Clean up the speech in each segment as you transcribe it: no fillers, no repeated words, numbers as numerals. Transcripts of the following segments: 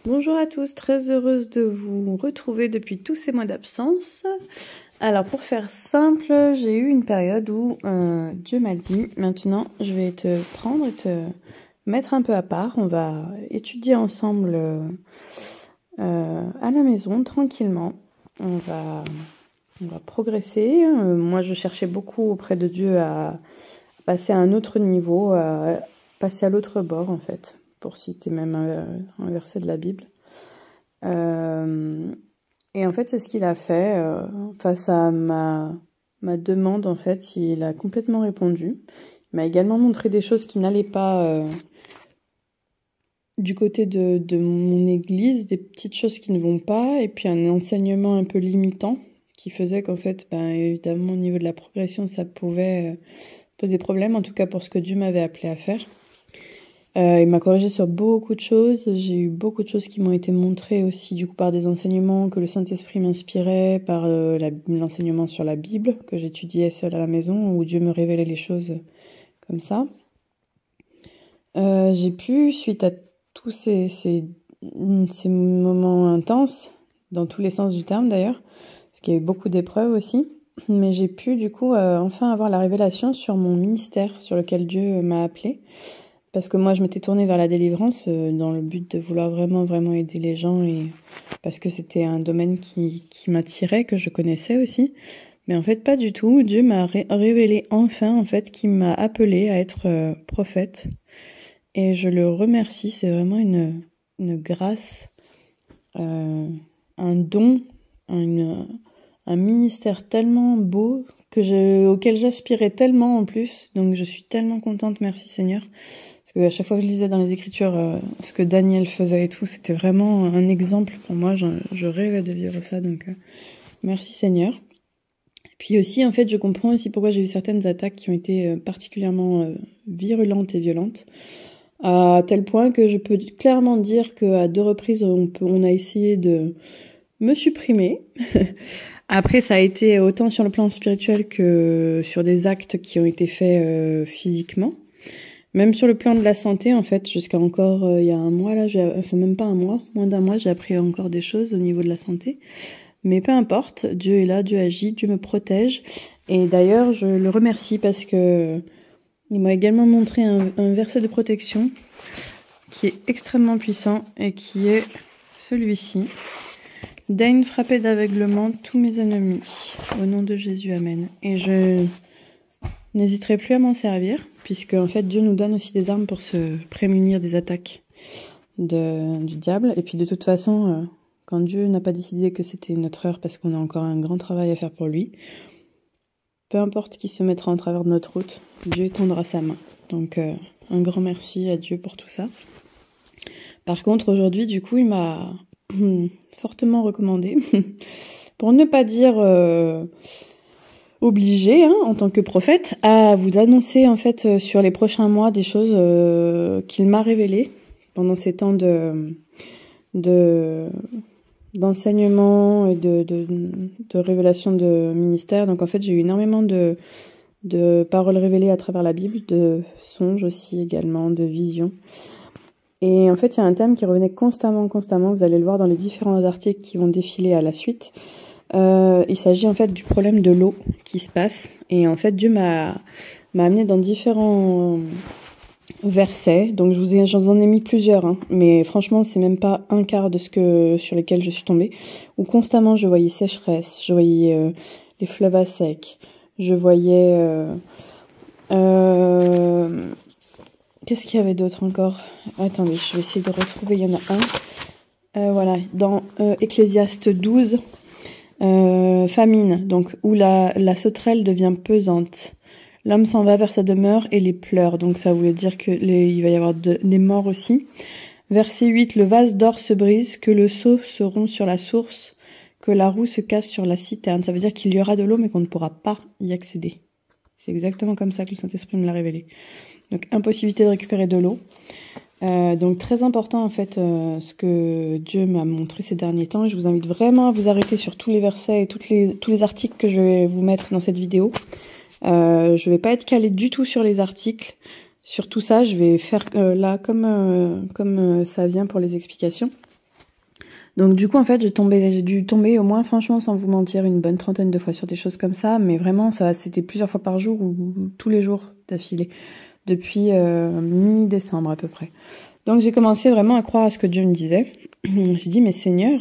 Bonjour à tous, très heureuse de vous retrouver depuis tous ces mois d'absence. Alors pour faire simple, j'ai eu une période où Dieu m'a dit, maintenant je vais te prendre et te mettre un peu à part. On va étudier ensemble à la maison, tranquillement. On va progresser. Moi je cherchais beaucoup auprès de Dieu à passer à un autre niveau, à passer à l'autre bord en fait, pour citer même un verset de la Bible. Et en fait, c'est ce qu'il a fait face à ma demande. En fait, il a complètement répondu. Il m'a également montré des choses qui n'allaient pas du côté de mon église, des petites choses qui ne vont pas, et puis un enseignement un peu limitant qui faisait qu'en fait, évidemment, au niveau de la progression, ça pouvait poser problème, en tout cas pour ce que Dieu m'avait appelé à faire. Il m'a corrigé sur beaucoup de choses. J'ai eu beaucoup de choses qui m'ont été montrées aussi du coup par des enseignements que le Saint-Esprit m'inspirait, par l'enseignement sur la Bible que j'étudiais seule à la maison, où Dieu me révélait les choses comme ça. J'ai pu, suite à tous ces moments intenses, dans tous les sens du terme d'ailleurs, parce qu'il y a eu beaucoup d'épreuves aussi, mais j'ai pu du coup enfin avoir la révélation sur mon ministère sur lequel Dieu m'a appelée. Parce que moi, je m'étais tournée vers la délivrance dans le but de vouloir vraiment aider les gens et parce que c'était un domaine qui m'attirait, que je connaissais aussi. Mais en fait, pas du tout. Dieu m'a révélé enfin, en fait, qu'il m'a appelée à être prophète. Et je le remercie. C'est vraiment une grâce, un don, un ministère tellement beau auquel j'aspirais tellement en plus. Donc, je suis tellement contente. Merci Seigneur. Parce qu'à chaque fois que je lisais dans les Écritures ce que Daniel faisait et tout, c'était vraiment un exemple pour moi. Je rêvais de vivre ça, donc merci Seigneur. Et puis aussi, en fait, je comprends aussi pourquoi j'ai eu certaines attaques qui ont été particulièrement virulentes et violentes, à tel point que je peux clairement dire qu'à 2 reprises, on a essayé de me supprimer. Après, ça a été autant sur le plan spirituel que sur des actes qui ont été faits physiquement. Même sur le plan de la santé, en fait, jusqu'à encore il y a un mois, là, enfin même pas un mois, moins d'un mois, j'ai appris encore des choses au niveau de la santé. Mais peu importe, Dieu est là, Dieu agit, Dieu me protège. Et d'ailleurs, je le remercie parce que il m'a également montré un verset de protection qui est extrêmement puissant et qui est celui-ci. Daigne frapper d'aveuglement tous mes ennemis. Au nom de Jésus, amen. Et je n'hésiterai plus à m'en servir, puisque en fait Dieu nous donne aussi des armes pour se prémunir des attaques du diable. Et puis de toute façon, quand Dieu n'a pas décidé que c'était notre heure, parce qu'on a encore un grand travail à faire pour lui, peu importe qui se mettra en travers de notre route, Dieu tendra sa main. Donc un grand merci à Dieu pour tout ça. Par contre, aujourd'hui, du coup, il m'a fortement recommandé, pour ne pas dire obligé, en tant que prophète, à vous annoncer en fait sur les prochains mois des choses qu'il m'a révélées pendant ces temps d'enseignement et de révélation de ministère. Donc en fait, j'ai eu énormément de paroles révélées à travers la Bible, de songes aussi également, de visions. Et en fait, il y a un thème qui revenait constamment. Vous allez le voir dans les différents articles qui vont défiler à la suite. Il s'agit en fait du problème de l'eau qui se passe. Et en fait, Dieu m'a amené dans différents versets. Donc j'en ai mis plusieurs, mais franchement, c'est même pas un quart de sur lesquels je suis tombée. Où constamment, je voyais sécheresse, je voyais les fleuves à sec, je voyais... qu'est-ce qu'il y avait d'autre encore? Attendez, je vais essayer de retrouver, il y en a un. Voilà, dans Ecclésiaste 12... famine, donc où la sauterelle devient pesante. L'homme s'en va vers sa demeure et les pleure. Donc ça voulait dire que il va y avoir des morts aussi. Verset 8, le vase d'or se brise, que le seau se rompt sur la source, que la roue se casse sur la citerne. Ça veut dire qu'il y aura de l'eau mais qu'on ne pourra pas y accéder. C'est exactement comme ça que le Saint-Esprit me l'a révélé. Donc impossibilité de récupérer de l'eau. Donc très important en fait ce que Dieu m'a montré ces derniers temps. Je vous invite vraiment à vous arrêter sur tous les versets et tous les articles que je vais vous mettre dans cette vidéo. Je vais pas être calée du tout sur les articles, sur tout ça. Je vais faire là comme ça vient pour les explications. Donc du coup, en fait, j'ai dû tomber au moins, franchement, sans vous mentir, une bonne trentaine de fois sur des choses comme ça, mais vraiment, c'était plusieurs fois par jour ou tous les jours d'affilée, depuis mi-décembre à peu près. Donc j'ai commencé vraiment à croire à ce que Dieu me disait. J'ai dit, mais Seigneur,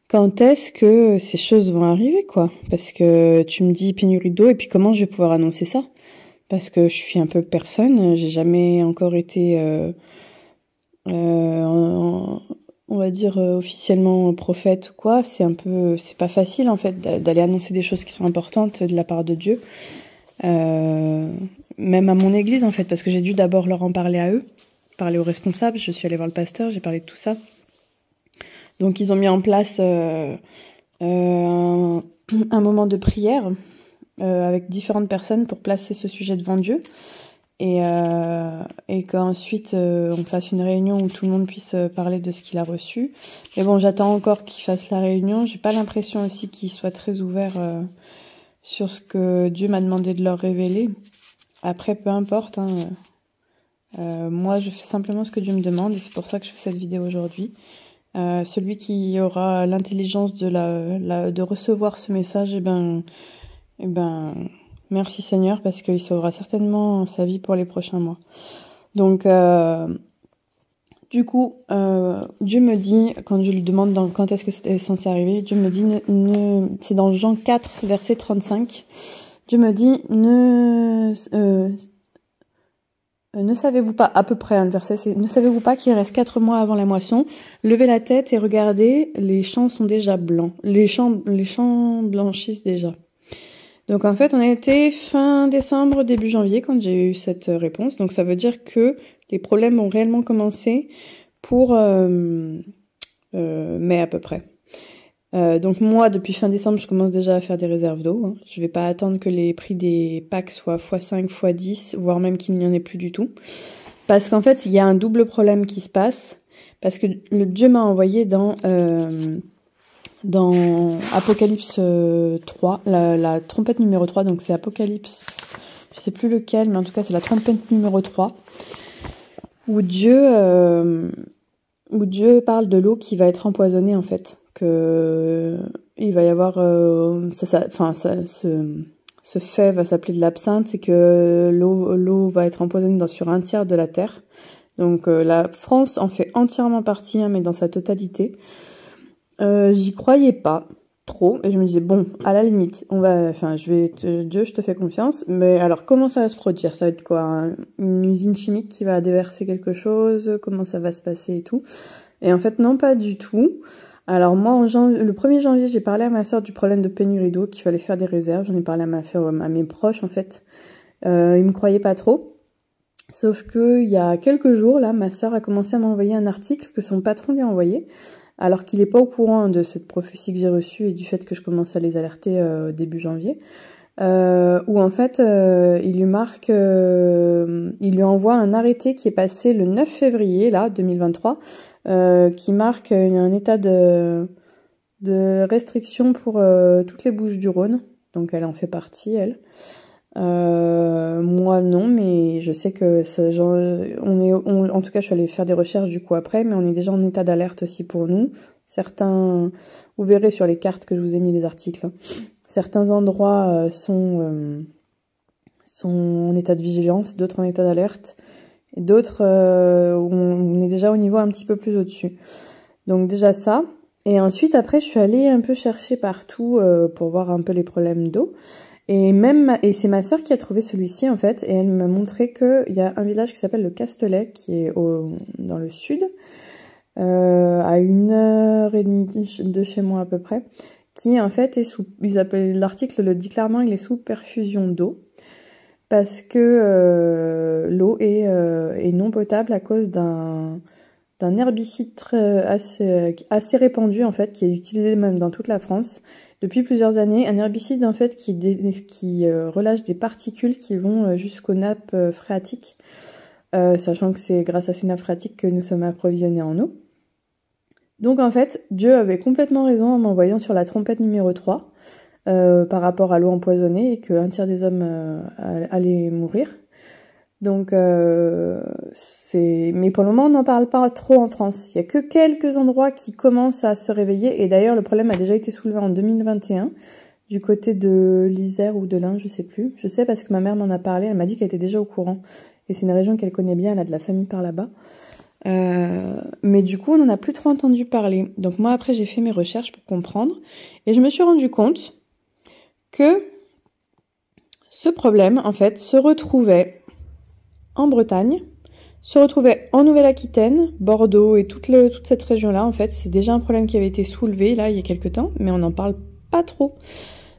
quand est-ce que ces choses vont arriver, quoi? Parce que tu me dis pénurie d'eau, et puis comment je vais pouvoir annoncer ça? Parce que je suis un peu personne, j'ai jamais encore été, on va dire, officiellement prophète ou quoi. C'est pas facile, en fait, d'aller annoncer des choses qui sont importantes de la part de Dieu. Même à mon église, en fait, parce que j'ai dû d'abord leur en parler à eux, parler aux responsables. Je suis allée voir le pasteur, j'ai parlé de tout ça. Donc ils ont mis en place un moment de prière avec différentes personnes pour placer ce sujet devant Dieu et qu'ensuite on fasse une réunion où tout le monde puisse parler de ce qu'il a reçu. Mais bon, j'attends encore qu'ils fassent la réunion. J'ai pas l'impression aussi qu'ils soient très ouverts sur ce que Dieu m'a demandé de leur révéler. Après, peu importe, hein, moi je fais simplement ce que Dieu me demande et c'est pour ça que je fais cette vidéo aujourd'hui. Celui qui aura l'intelligence de recevoir ce message, eh ben, merci Seigneur, parce qu'il sauvera certainement sa vie pour les prochains mois. Donc, du coup, Dieu me dit, quand je lui demande quand est-ce que c'était censé arriver, Dieu me dit, c'est dans Jean 4, verset 35, Dieu me dit, ne savez-vous pas, à peu près, hein, le verset, c'est « Ne savez-vous pas qu'il reste 4 mois avant la moisson? Levez la tête et regardez, les champs sont déjà blancs. Les champs blanchissent déjà. » Donc en fait, on a été fin décembre, début janvier quand j'ai eu cette réponse. Donc ça veut dire que les problèmes ont réellement commencé pour mai à peu près. Donc moi, depuis fin décembre, je commence déjà à faire des réserves d'eau. Hein. Je vais pas attendre que les prix des packs soient x5, x10, voire même qu'il n'y en ait plus du tout. Parce qu'en fait, il y a un double problème qui se passe. Parce que le Dieu m'a envoyé dans Apocalypse 3, la trompette numéro 3. Donc c'est Apocalypse, je sais plus lequel, mais en tout cas c'est la trompette numéro 3. Où Dieu parle de l'eau qui va être empoisonnée en fait. Il va y avoir ce fait va s'appeler de l'absinthe et que l'eau va être empoisonnée sur un tiers de la terre. Donc la France en fait entièrement partie, hein, mais dans sa totalité. J'y croyais pas trop et je me disais bon, à la limite, Dieu, je te fais confiance, mais alors comment ça va se produire? Ça va être quoi, une usine chimique qui va déverser quelque chose? Comment ça va se passer et tout? Et en fait non, pas du tout. Alors moi, le 1er janvier, j'ai parlé à ma soeur du problème de pénurie d'eau, qu'il fallait faire des réserves. J'en ai parlé à mes proches, en fait. Ils me croyaient pas trop. Sauf que il y a quelques jours, là, ma soeur a commencé à m'envoyer un article que son patron lui a envoyé, alors qu'il n'est pas au courant de cette prophétie que j'ai reçue et du fait que je commence à les alerter début janvier. Où en fait, il lui envoie un arrêté qui est passé le 9 février, là, 2023, qui marque un état de restriction pour toutes les Bouches-du-Rhône. Donc elle en fait partie, elle. Moi non, mais je sais que en tout cas je suis allée faire des recherches du coup après, mais on est déjà en état d'alerte aussi pour nous. Certains, vous verrez sur les cartes que je vous ai mis les articles, hein. Certains endroits sont en état de vigilance, d'autres en état d'alerte, et d'autres on est déjà au niveau un petit peu plus au-dessus. Donc déjà ça. Et ensuite, après, je suis allée un peu chercher partout pour voir un peu les problèmes d'eau. Et c'est ma sœur qui a trouvé celui-ci, en fait, et elle m'a montré qu'il y a un village qui s'appelle le Castelet, qui est dans le sud, à 1h30 de chez moi à peu près, qui en fait est l'article le dit clairement, il est sous perfusion d'eau, parce que l'eau est non potable à cause d'un herbicide assez répandu en fait, qui est utilisé même dans toute la France depuis plusieurs années. Un herbicide en fait qui relâche des particules qui vont jusqu'aux nappes phréatiques, sachant que c'est grâce à ces nappes phréatiques que nous sommes approvisionnés en eau. Donc en fait, Dieu avait complètement raison en m'envoyant sur la trompette numéro 3 par rapport à l'eau empoisonnée et qu'un tiers des hommes allaient mourir. Donc, mais pour le moment, on n'en parle pas trop en France. Il y a que quelques endroits qui commencent à se réveiller. Et d'ailleurs, le problème a déjà été soulevé en 2021, du côté de l'Isère ou de l'Ain, je sais plus. Je sais parce que ma mère m'en a parlé, elle m'a dit qu'elle était déjà au courant. Et c'est une région qu'elle connaît bien, elle a de la famille par là-bas. Mais du coup, on n'en a plus trop entendu parler. Donc moi, après, j'ai fait mes recherches pour comprendre. Et je me suis rendu compte que ce problème, en fait, se retrouvait en Bretagne, se retrouvait en Nouvelle-Aquitaine, Bordeaux et toute cette région-là. En fait, c'est déjà un problème qui avait été soulevé, là, il y a quelques temps, mais on n'en parle pas trop.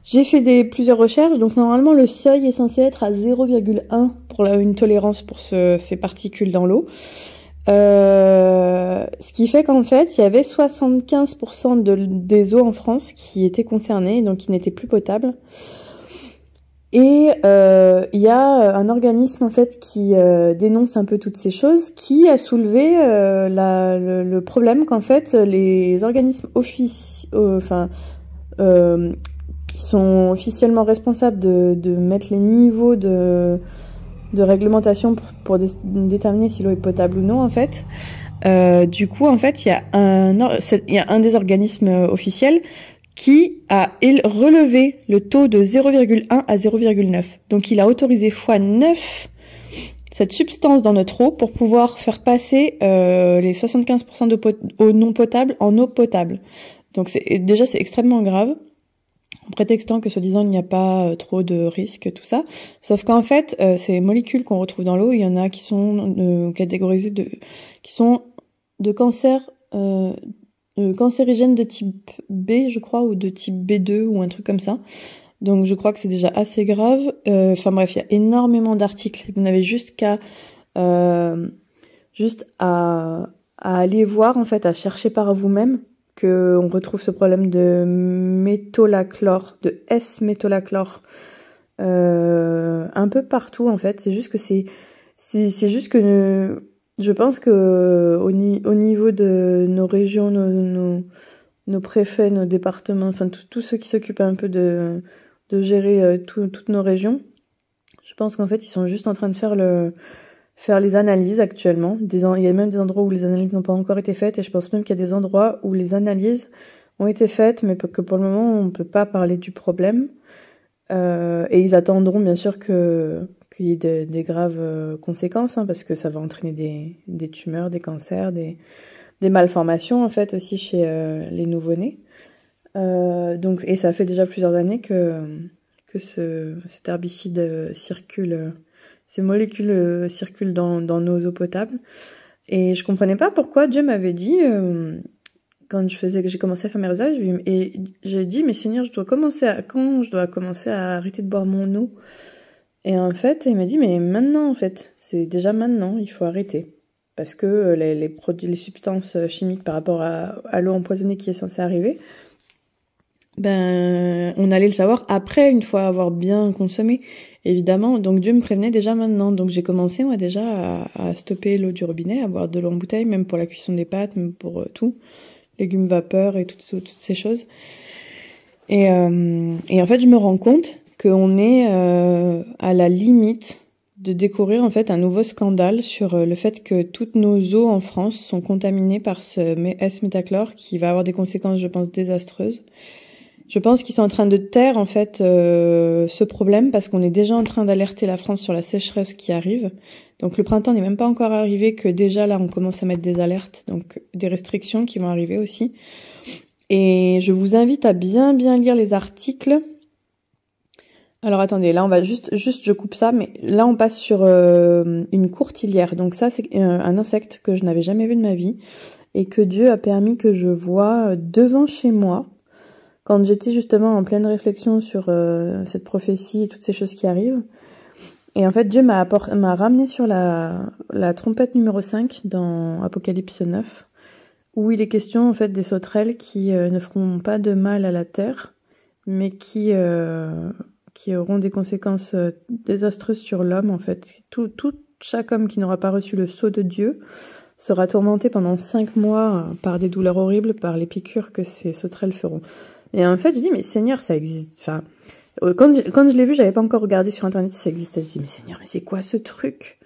J'ai fait plusieurs recherches, donc normalement, le seuil est censé être à 0,1 pour une tolérance pour ces particules dans l'eau. Ce qui fait qu'en fait, il y avait 75% des eaux en France qui étaient concernées, donc qui n'étaient plus potables. Et il y a un organisme en fait qui dénonce un peu toutes ces choses, qui a soulevé le problème qu'en fait les organismes qui sont officiellement responsables de mettre les niveaux de réglementation pour déterminer si l'eau est potable ou non en fait. Du coup en fait il y a un des organismes officiels qui a relevé le taux de 0,1 à 0,9. Donc il a autorisé x9 cette substance dans notre eau pour pouvoir faire passer les 75% d'eau non potable en eau potable. Donc c'est extrêmement grave, en prétextant que soi-disant il n'y a pas trop de risques, tout ça. Sauf qu'en fait, ces molécules qu'on retrouve dans l'eau, il y en a qui sont catégorisées qui sont de cancer cancérigène de type B, je crois, ou de type B2, ou un truc comme ça. Donc je crois que c'est déjà assez grave. Enfin bref, il y a énormément d'articles. Vous n'avez juste qu'à aller voir, en fait, à chercher par vous-même, qu'on retrouve ce problème de métolachlore, de S-métolachlore, un peu partout, en fait. C'est juste que c'est juste que je pense que au niveau de nos régions, nos préfets, nos départements, enfin tous ceux qui s'occupent un peu de gérer toutes nos régions, je pense qu'en fait ils sont juste en train de faire les analyses actuellement. Il y a même des endroits où les analyses n'ont pas encore été faites, et je pense même qu'il y a des endroits où les analyses ont été faites, mais que pour le moment on ne peut pas parler du problème. Et ils attendront bien sûr qu'il y ait des graves conséquences, hein, parce que ça va entraîner des tumeurs, des cancers, des malformations en fait aussi chez les nouveau-nés. Donc, et ça fait déjà plusieurs années que cet herbicide circule, ces molécules circulent dans nos eaux potables. Et je comprenais pas pourquoi Dieu m'avait dit, quand j'ai commencé à faire mes résages, et j'ai dit, mais Seigneur, quand je dois commencer à arrêter de boire mon eau? Et en fait, il m'a dit, mais maintenant, en fait, c'est déjà maintenant, il faut arrêter. Parce que les substances chimiques par rapport à l'eau empoisonnée qui est censée arriver, ben, on allait le savoir après, une fois avoir bien consommé, évidemment. Donc Dieu me prévenait déjà maintenant. Donc j'ai commencé, moi, déjà à stopper l'eau du robinet, à boire de l'eau en bouteille, même pour la cuisson des pâtes, même pour tout. Légumes vapeur et toutes ces choses. Et en fait, je me rends compte qu'on est à la limite de découvrir en fait un nouveau scandale sur le fait que toutes nos eaux en France sont contaminées par ce S-métachlore qui va avoir des conséquences, je pense, désastreuses. Je pense qu'ils sont en train de taire en fait ce problème parce qu'on est déjà en train d'alerter la France sur la sécheresse qui arrive. Donc le printemps n'est même pas encore arrivé que déjà là on commence à mettre des alertes, donc des restrictions qui vont arriver aussi. Et je vous invite à bien lire les articles. Alors attendez, là on va juste je coupe ça, mais là on passe sur une courtilière. Donc ça c'est un insecte que je n'avais jamais vu de ma vie et que Dieu a permis que je voie devant chez moi quand j'étais justement en pleine réflexion sur cette prophétie et toutes ces choses qui arrivent. Et en fait Dieu m'a ramené sur la trompette numéro 5 dans Apocalypse 9, où il est question en fait des sauterelles qui ne feront pas de mal à la terre, mais qui auront des conséquences désastreuses sur l'homme en fait. Chaque homme qui n'aura pas reçu le sceau de Dieu sera tourmenté pendant 5 mois par des douleurs horribles, par les piqûres que ces sauterelles feront. Et en fait je dis mais Seigneur, ça existe. Enfin, quand je l'ai vu, j'avais pas encore regardé sur internet si ça existait. Je dis mais Seigneur, mais c'est quoi ce truc?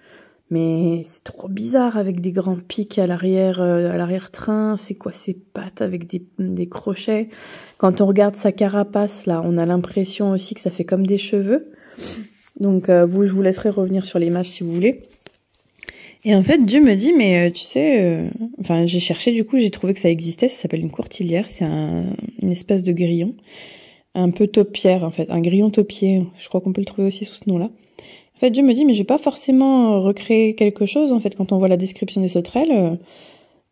Mais c'est trop bizarre avec des grands pics à l'arrière-train. C'est quoi ces pattes avec des crochets? Quand on regarde sa carapace, là, on a l'impression aussi que ça fait comme des cheveux. Donc, je vous laisserai revenir sur l'image si vous voulez. Et en fait, Dieu me dit, mais tu sais, enfin, j'ai cherché, du coup, j'ai trouvé que ça existait. Ça s'appelle une courtilière. C'est une espèce de grillon. Un peu taupière, en fait. Un grillon taupier. Je crois qu'on peut le trouver aussi sous ce nom-là. En fait, Dieu me dit, mais je vais pas forcément recréer quelque chose, en fait, quand on voit la description des sauterelles.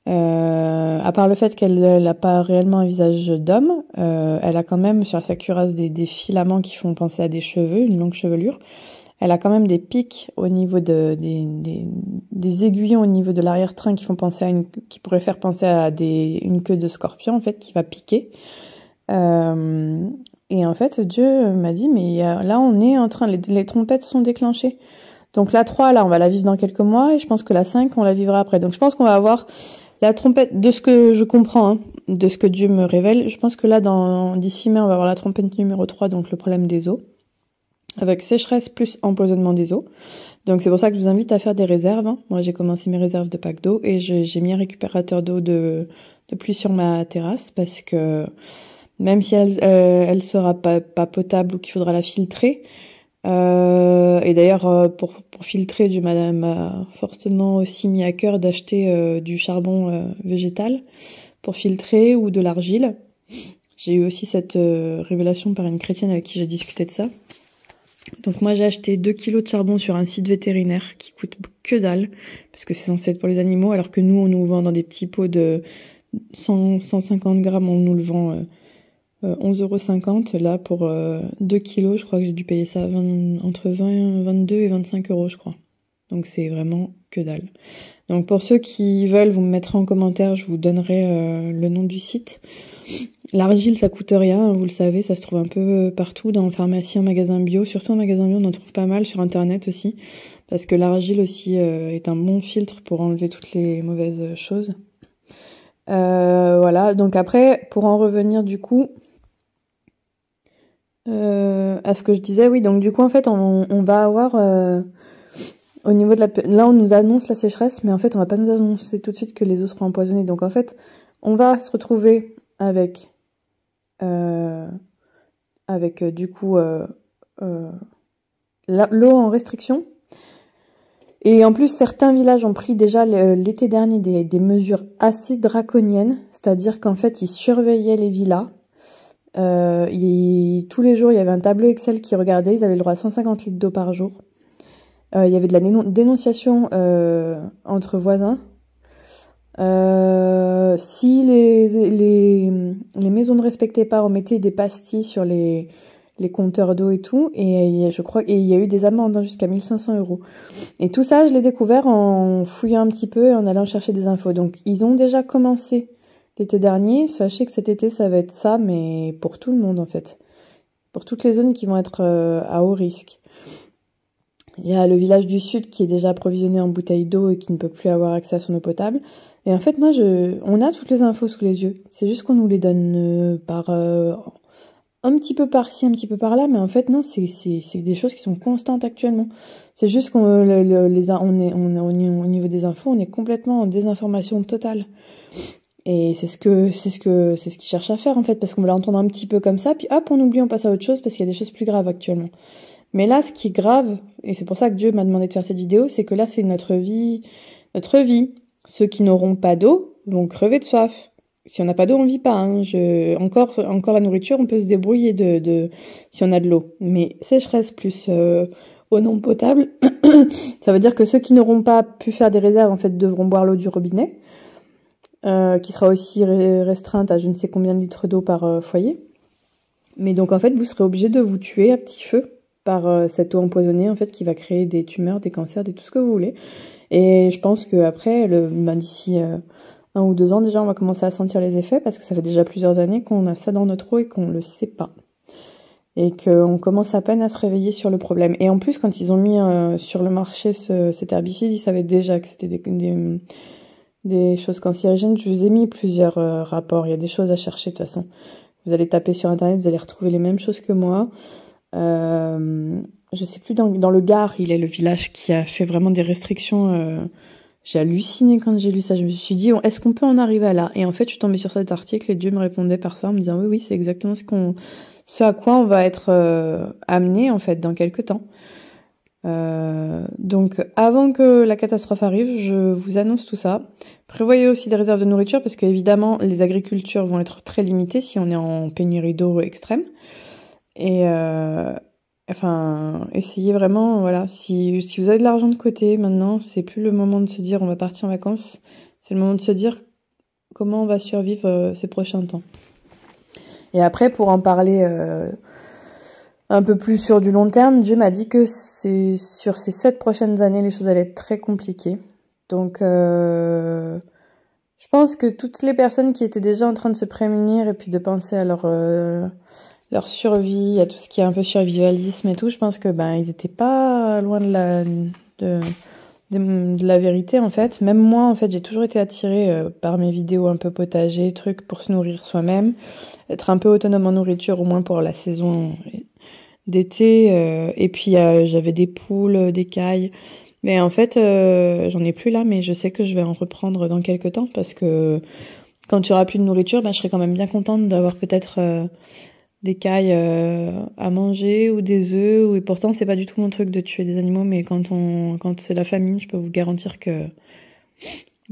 À part le fait qu'elle n'a pas réellement un visage d'homme, elle a quand même sur sa cuirasse des filaments qui font penser à des cheveux, une longue chevelure. Elle a quand même des pics au niveau des aiguillons au niveau de l'arrière-train qui font penser qui pourraient faire penser à une queue de scorpion, en fait, qui va piquer. Et en fait, Dieu m'a dit, mais là, on est en train, les trompettes sont déclenchées. Donc la 3, là, on va la vivre dans quelques mois, et je pense que la 5, on la vivra après. Donc je pense qu'on va avoir la trompette, de ce que je comprends, hein, de ce que Dieu me révèle, je pense que là, d'ici mai, on va avoir la trompette numéro 3, donc le problème des eaux, avec sécheresse plus empoisonnement des eaux. Donc c'est pour ça que je vous invite à faire des réserves, hein. Moi, j'ai commencé mes réserves de packs d'eau, et j'ai mis un récupérateur d'eau de pluie sur ma terrasse, parce que même si elle sera pas potable ou qu'il faudra la filtrer, et d'ailleurs pour filtrer, Dieu m'a fortement aussi mis à cœur d'acheter du charbon végétal pour filtrer ou de l'argile. J'ai eu aussi cette révélation par une chrétienne avec qui j'ai discuté de ça. Donc moi j'ai acheté 2 kilos de charbon sur un site vétérinaire qui coûte que dalle, parce que c'est censé être pour les animaux, alors que nous on nous vend dans des petits pots de 150 grammes, on nous le vend 11,50 €. Là, pour 2 kilos, je crois que j'ai dû payer ça entre 22 et 25 €, je crois. Donc c'est vraiment que dalle. Donc pour ceux qui veulent, vous me mettrez en commentaire, je vous donnerai le nom du site. L'argile, ça coûte rien, vous le savez, ça se trouve un peu partout, dans les pharmacies, en magasin bio. Surtout en magasin bio, on en trouve pas mal, sur internet aussi. Parce que l'argile aussi est un bon filtre pour enlever toutes les mauvaises choses. Voilà, donc après, pour en revenir du coup à ce que je disais, oui, donc du coup en fait on va avoir au niveau de là on nous annonce la sécheresse, mais en fait on va pas nous annoncer tout de suite que les eaux seront empoisonnées. Donc en fait on va se retrouver avec du coup l'eau en restriction. Et en plus, certains villages ont pris déjà l'été dernier des mesures assez draconiennes, c'est-à-dire qu'en fait ils surveillaient les villas. Tous les jours, il y avait un tableau Excel qui regardait, ils avaient le droit à 150 litres d'eau par jour. Il y avait de la dénonciation entre voisins. Si les maisons ne respectaient pas, on mettait des pastilles sur les compteurs d'eau et tout, et je crois il y a eu des amendes jusqu'à 1500 €. Et tout ça, je l'ai découvert en fouillant un petit peu et en allant chercher des infos. Donc, ils ont déjà commencé l'été dernier. Sachez que cet été, ça va être ça, mais pour tout le monde, en fait. Pour toutes les zones qui vont être à haut risque. Il y a le village du Sud qui est déjà approvisionné en bouteilles d'eau et qui ne peut plus avoir accès à son eau potable. Et en fait, moi, on a toutes les infos sous les yeux. C'est juste qu'on nous les donne par un petit peu par-ci, un petit peu par-là, mais en fait, non, c'est des choses qui sont constantes actuellement. C'est juste qu'on au niveau des infos, on est complètement en désinformation totale. Et c'est ce qu'ils cherchent à faire, en fait, parce qu'on va l'entendre un petit peu comme ça, puis hop, on oublie, on passe à autre chose, parce qu'il y a des choses plus graves actuellement. Mais là, ce qui est grave, et c'est pour ça que Dieu m'a demandé de faire cette vidéo, c'est que là, c'est notre vie. Ceux qui n'auront pas d'eau vont crever de soif. Si on n'a pas d'eau, on vit pas, hein. Encore la nourriture, on peut se débrouiller si on a de l'eau. Mais sécheresse plus eau non potable, ça veut dire que ceux qui n'auront pas pu faire des réserves, en fait, devront boire l'eau du robinet, qui sera aussi restreinte à je ne sais combien de litres d'eau par foyer. Mais donc, en fait, vous serez obligé de vous tuer à petit feu par cette eau empoisonnée, en fait, qui va créer des tumeurs, des cancers, tout ce que vous voulez. Et je pense qu'après, d'ici 1 ou 2 ans, déjà, on va commencer à sentir les effets, parce que ça fait déjà plusieurs années qu'on a ça dans notre eau et qu'on le sait pas. Et qu'on commence à peine à se réveiller sur le problème. Et en plus, quand ils ont mis sur le marché cet herbicide, ils savaient déjà que c'était des choses cancérigènes. Je vous ai mis plusieurs rapports. Il y a des choses à chercher, de toute façon. Vous allez taper sur Internet, vous allez retrouver les mêmes choses que moi. Je sais plus, dans le Gard, il est le village qui a fait vraiment des restrictions. J'ai halluciné quand j'ai lu ça. Je me suis dit, est-ce qu'on peut en arriver à là? Et en fait, je suis tombée sur cet article et Dieu me répondait par ça en me disant, oui, c'est exactement ce à quoi on va être amené en fait dans quelques temps. Donc avant que la catastrophe arrive, je vous annonce tout ça. Prévoyez aussi des réserves de nourriture parce que évidemment les agricultures vont être très limitées si on est en pénurie d'eau extrême. Et essayez vraiment, voilà, si vous avez de l'argent de côté maintenant, c'est plus le moment de se dire on va partir en vacances, c'est le moment de se dire comment on va survivre ces prochains temps. Et après, pour en parler un peu plus sur du long terme, Dieu m'a dit que sur ces 7 prochaines années, les choses allaient être très compliquées. Donc, je pense que toutes les personnes qui étaient déjà en train de se prémunir et puis de penser à leur survie, à tout ce qui est un peu survivalisme et tout, je pense que ils étaient pas loin de la vérité en fait. Même moi, en fait, j'ai toujours été attirée par mes vidéos un peu potager, trucs pour se nourrir soi-même, être un peu autonome en nourriture au moins pour la saison d'été. Et puis j'avais des poules, des cailles. Mais en fait, j'en ai plus là, mais je sais que je vais en reprendre dans quelques temps parce que quand tu auras plus de nourriture, je serai quand même bien contente d'avoir peut-être des cailles à manger ou des œufs. Et pourtant, c'est pas du tout mon truc de tuer des animaux, mais quand c'est la famine, je peux vous garantir que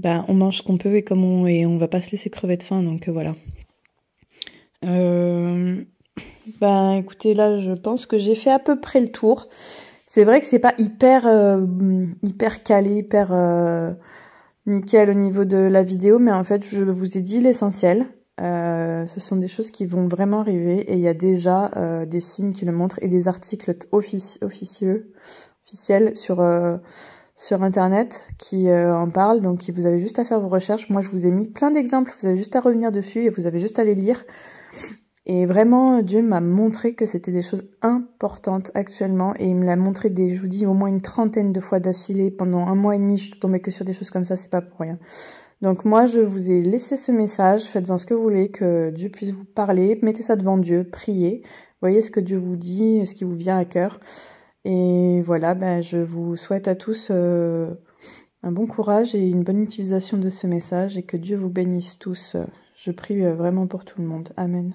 on mange ce qu'on peut et et on va pas se laisser crever de faim. Donc voilà. Écoutez, là, je pense que j'ai fait à peu près le tour. C'est vrai que c'est pas hyper calé, hyper nickel au niveau de la vidéo, mais en fait, je vous ai dit l'essentiel. Ce sont des choses qui vont vraiment arriver et il y a déjà des signes qui le montrent et des articles officiels sur Internet qui en parlent. Donc, vous avez juste à faire vos recherches. Moi, je vous ai mis plein d'exemples. Vous avez juste à revenir dessus et vous avez juste à les lire. Et vraiment, Dieu m'a montré que c'était des choses importantes actuellement. Et il me l'a montré je vous dis, au moins une 30aine de fois d'affilée. Pendant 1 mois et demi, je suis tombée que sur des choses comme ça, c'est pas pour rien. Donc moi, je vous ai laissé ce message. Faites-en ce que vous voulez, que Dieu puisse vous parler. Mettez ça devant Dieu, priez. Voyez ce que Dieu vous dit, ce qui vous vient à cœur. Et voilà, je vous souhaite à tous un bon courage et une bonne utilisation de ce message. Et que Dieu vous bénisse tous. Je prie vraiment pour tout le monde. Amen.